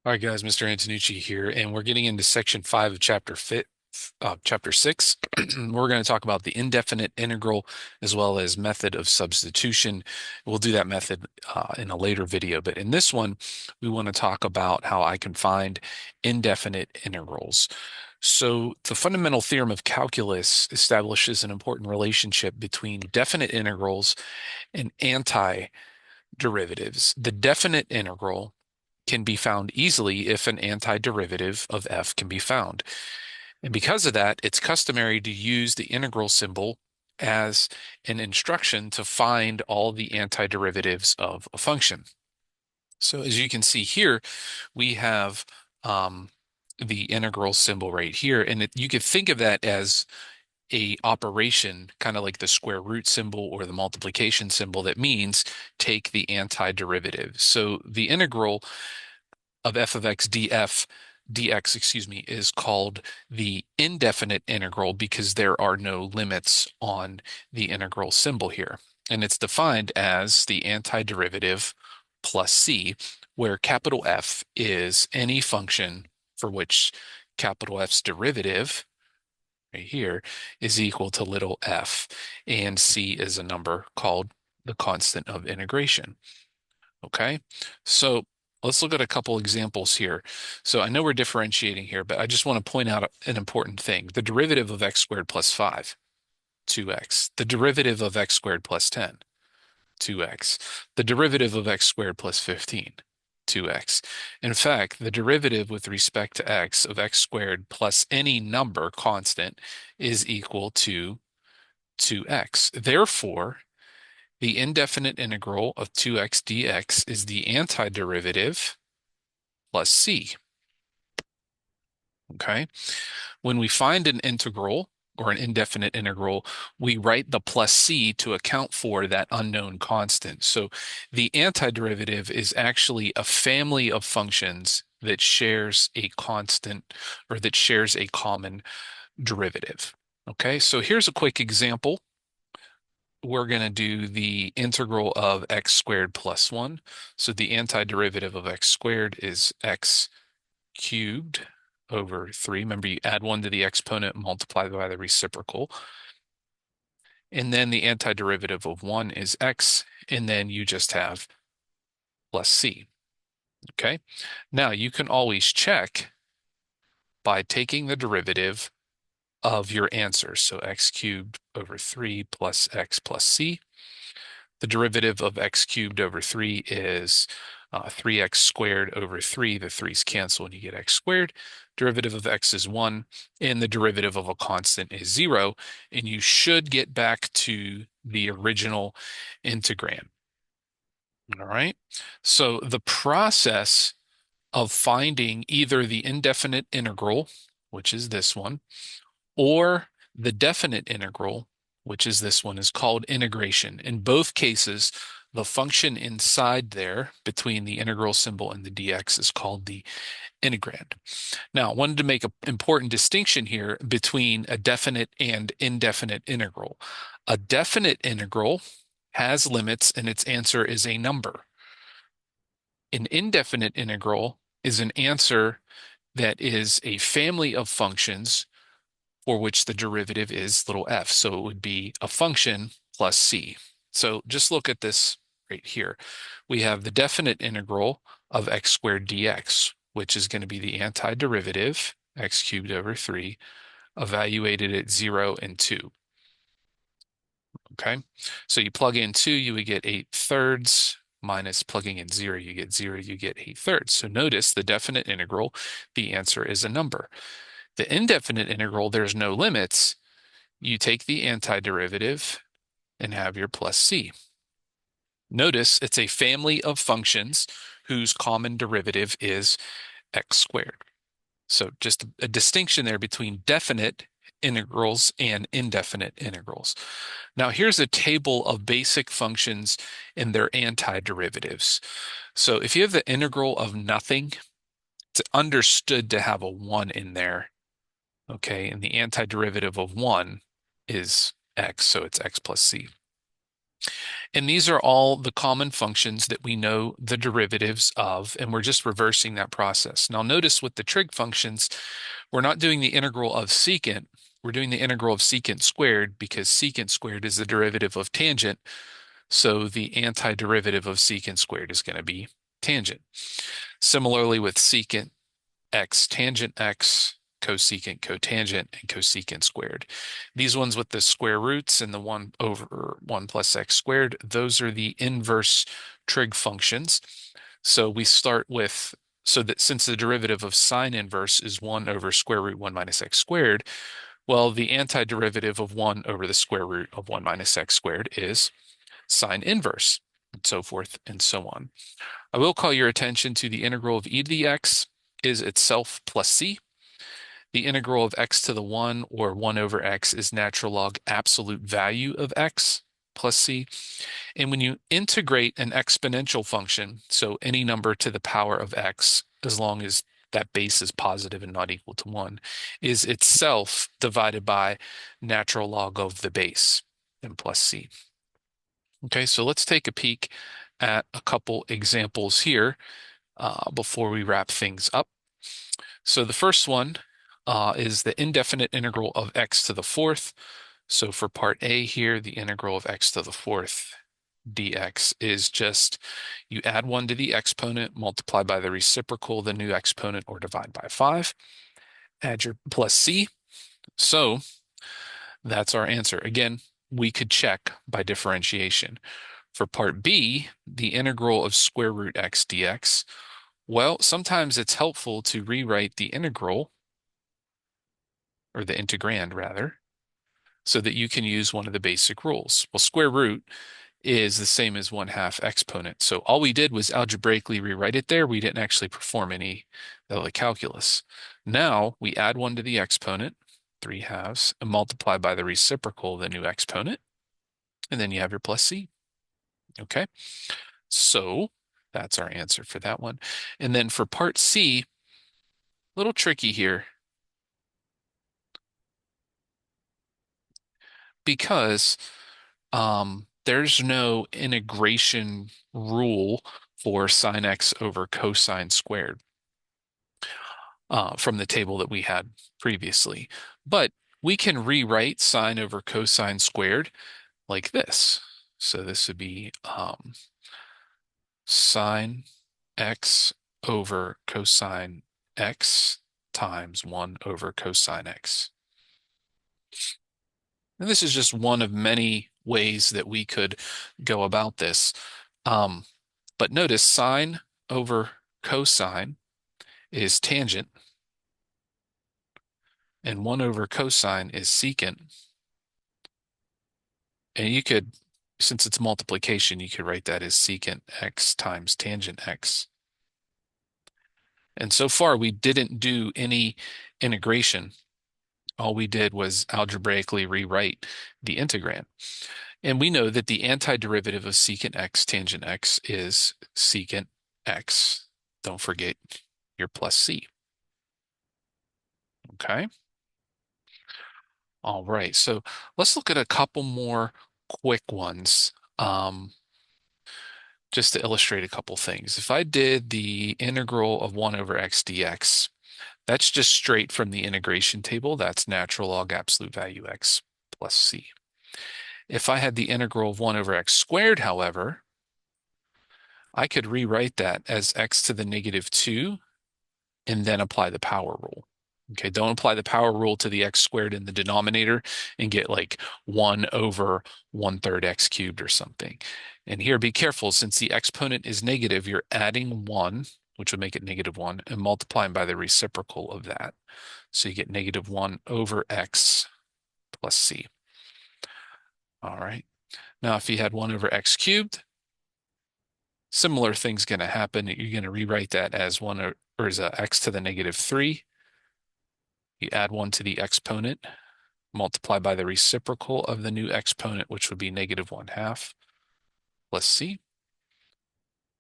All right, guys, Mr. Antonucci here, and we're getting into section 5 of chapter 6. We're going to talk about the indefinite integral as well as method of substitution. We'll do that method in a later video, but in this one, we want to talk about how I can find indefinite integrals. So the fundamental theorem of calculus establishes an important relationship between definite integrals and antiderivatives. The definite integral can be found easily if an antiderivative of f can be found. And because of that, it's customary to use the integral symbol as an instruction to find all the antiderivatives of a function. So as you can see here, we have the integral symbol right here, and you could think of that as a operation, kind of like the square root symbol or the multiplication symbol that means take the antiderivative. So the integral of f of x dx, excuse me, is called the indefinite integral because there are no limits on the integral symbol here. And it's defined as the antiderivative plus c, where capital F is any function for which capital F's derivative, right here, is equal to little f, and c is a number called the constant of integration. Okay, so let's look at a couple examples here. So I know we're differentiating here, but I just want to point out an important thing. The derivative of x squared plus 5, 2x. The derivative of x squared plus 10, 2x. The derivative of x squared plus 15, 2x. In fact, the derivative with respect to x of x squared plus any number constant is equal to 2x. Therefore, the indefinite integral of 2x dx is the antiderivative plus c. Okay? When we find an integral or an indefinite integral, we write the plus c to account for that unknown constant. So the antiderivative is actually a family of functions that shares a constant or that shares a common derivative. Okay, so here's a quick example. We're going to do the integral of x squared plus 1. So the antiderivative of x squared is x cubed over 3. Remember, you add 1 to the exponent, multiply by the reciprocal. And then the antiderivative of 1 is x, and then you just have plus c. Okay? Now, you can always check by taking the derivative of your answer. So x cubed over 3 plus x plus c. The derivative of x cubed over 3 is 3x squared over 3. The 3's cancel and you get x squared. Derivative of x is 1, and the derivative of a constant is 0, and you should get back to the original integrand. All right, so the process of finding either the indefinite integral, which is this one, or the definite integral, which is this one, is called integration. In both cases, the function inside there between the integral symbol and the dx is called the integrand. Now, I wanted to make an important distinction here between a definite and indefinite integral. A definite integral has limits and its answer is a number. An indefinite integral is an answer that is a family of functions for which the derivative is little f. So it would be a function plus c. So just look at this right here. We have the definite integral of x squared dx, which is going to be the antiderivative, x cubed over 3, evaluated at 0 and 2. Okay, so you plug in 2, you would get 8/3, minus plugging in 0, you get 0, you get 8/3. So notice the definite integral, the answer is a number. The indefinite integral, there's no limits. You take the antiderivative and have your plus c. Notice it's a family of functions whose common derivative is x squared. So just a distinction there between definite integrals and indefinite integrals. Now here's a table of basic functions and their antiderivatives. So if you have the integral of nothing, it's understood to have a 1 in there. Okay, and the antiderivative of 1 is x, so it's x plus c. And these are all the common functions that we know the derivatives of, and we're just reversing that process. Now notice with the trig functions, we're not doing the integral of secant, we're doing the integral of secant squared because secant squared is the derivative of tangent, so the antiderivative of secant squared is going to be tangent. Similarly with secant x tangent x, cosecant cotangent, and cosecant squared. These ones with the square roots and the 1 over 1 plus x squared, those are the inverse trig functions. So we start with, so that since the derivative of sine inverse is 1 over square root 1 minus x squared, well, the antiderivative of 1 over the square root of 1 minus x squared is sine inverse, and so forth and so on. I will call your attention to the integral of e to the x is itself plus c. The integral of x to the 1 or 1 over x is natural log absolute value of x plus c. And when you integrate an exponential function, so any number to the power of x, as long as that base is positive and not equal to 1, is itself divided by natural log of the base and plus c. Okay, so let's take a peek at a couple examples here before we wrap things up. So the first one is the indefinite integral of x to the fourth. So for part A here, the integral of x to the fourth dx is just you add 1 to the exponent, multiply by the reciprocal, the new exponent, or divide by 5. Add your plus c. So that's our answer. Again, we could check by differentiation. For part B, the integral of square root x dx, well, sometimes it's helpful to rewrite the integral, or the integrand rather, so that you can use one of the basic rules. Well, square root is the same as 1/2 exponent. So all we did was algebraically rewrite it there. We didn't actually perform any of the calculus. Now we add 1 to the exponent, 3/2, and multiply by the reciprocal, the new exponent, and then you have your plus c. Okay, so that's our answer for that one. And then for part C, a little tricky here because there's no integration rule for sine x over cosine squared from the table that we had previously. But we can rewrite sine over cosine squared like this. So this would be sine x over cosine x times 1 over cosine x. And this is just one of many ways that we could go about this. But notice sine over cosine is tangent, and 1 over cosine is secant. And you could, since it's multiplication, you could write that as secant x times tangent x. And so far, we didn't do any integration. All we did was algebraically rewrite the integrand. And we know that the antiderivative of secant x tangent x is secant x. Don't forget your plus c. Okay. All right. So let's look at a couple more quick ones just to illustrate a couple things. If I did the integral of 1 over x dx, that's just straight from the integration table. That's natural log absolute value x plus c. If I had the integral of 1 over x squared, however, I could rewrite that as x to the negative 2 and then apply the power rule. Okay, don't apply the power rule to the x squared in the denominator and get like 1 over 1/3 x cubed or something. And here, be careful, since the exponent is negative, you're adding 1, which would make it negative 1, and multiplying by the reciprocal of that. So you get negative 1 over x plus c. All right. Now, if you had 1 over x cubed, similar thing's going to happen. You're going to rewrite that as 1 or as x to the negative 3. You add 1 to the exponent, multiply by the reciprocal of the new exponent, which would be negative 1/2 plus c.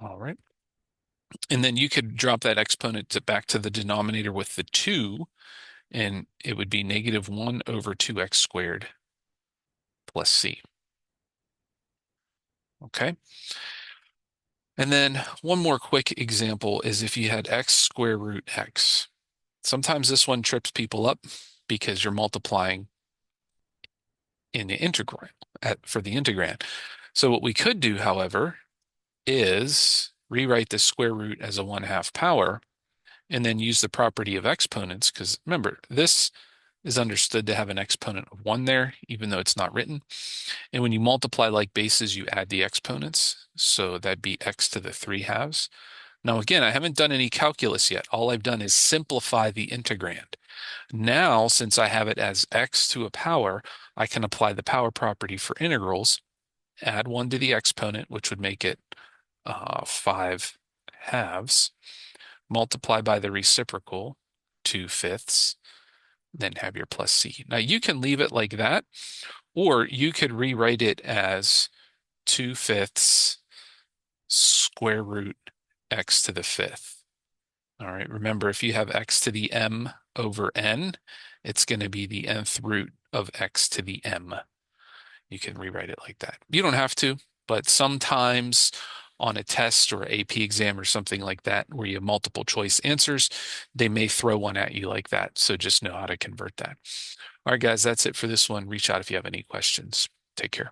All right. And then you could drop that exponent back to the denominator with the 2, and it would be negative 1 over 2x squared plus c. Okay. And then one more quick example is if you had x square root x. Sometimes this one trips people up because you're multiplying in the integral for the integrand. So what we could do, however, is rewrite the square root as a 1/2 power and then use the property of exponents, because remember, this is understood to have an exponent of 1 there, even though it's not written. And when you multiply like bases, you add the exponents. So that'd be x to the 3/2. Now, again, I haven't done any calculus yet. All I've done is simplify the integrand. Now, since I have it as x to a power, I can apply the power property for integrals, add 1 to the exponent, which would make it 5/2, multiply by the reciprocal, 2/5, then have your plus c. Now, you can leave it like that, or you could rewrite it as 2/5 square root x to the 5th. All right, remember, if you have x to the m over n, it's going to be the nth root of x to the m. You can rewrite it like that. You don't have to, but sometimes on a test or AP exam or something like that, where you have multiple choice answers, they may throw one at you like that. So just know how to convert that. All right, guys, that's it for this one. Reach out if you have any questions. Take care.